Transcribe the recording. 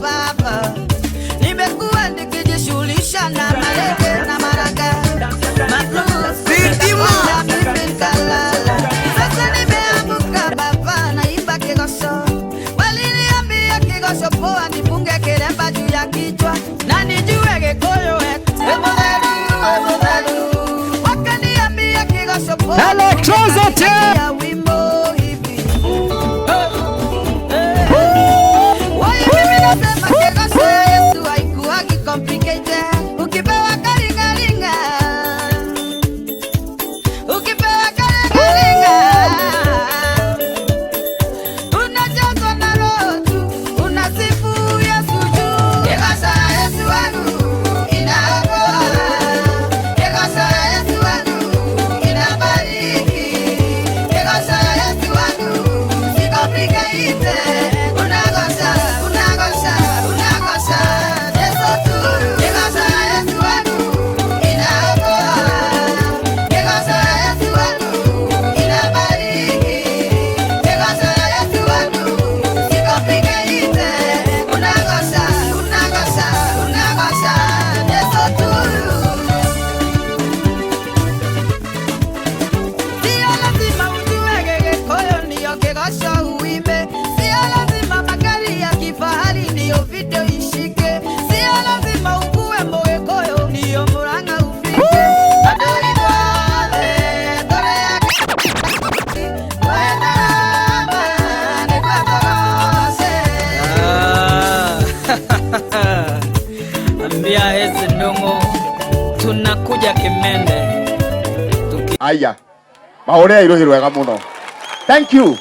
baba. Nimekuwa nikijishughulisha na malenge na maranga. Sasa nimeamka baba, naimba kigosho. Waliniambia kigosho poa nifunge kilemba juu ya kichwa na nijue Gikuyu eti. Wakaniambia kigosho poa electricity ya wimbo hivi. Why mimi nasema kigosho ya Yesu haikuwagi complicated. Ukipewa karingaringa, ukipewa karingaringa, unajazwa na roho tu, unasifu Yesu juu. Kigosho ya Yesu wangu inaokoa, kigosho ya Yesu wangu inabariki, kigosho ya Yesu wangu si complicated. Unagosha, unagosha, unagosha Yesu tu. Kigosho ya Yesu wangu inaokoa, kigosho ya Yesu wangu inabariki, kigosho ya Yesu wangu si complicated. Unagosha, unagosha, unagosha Yesu tu. Sio lazima ujue Gikuyu ndio kigosho uimbe. Sio lazima magari ya kifahari ndio video ishike. Sio lazima ukuwe Mugikuyu ndio Murang'a ufike. Adori dwale, dore ya wena ramba, ni kwa kogose. Ambia hizi ndongo tunakuja Kimende. aya mahorea iruhirwega muno. Thank you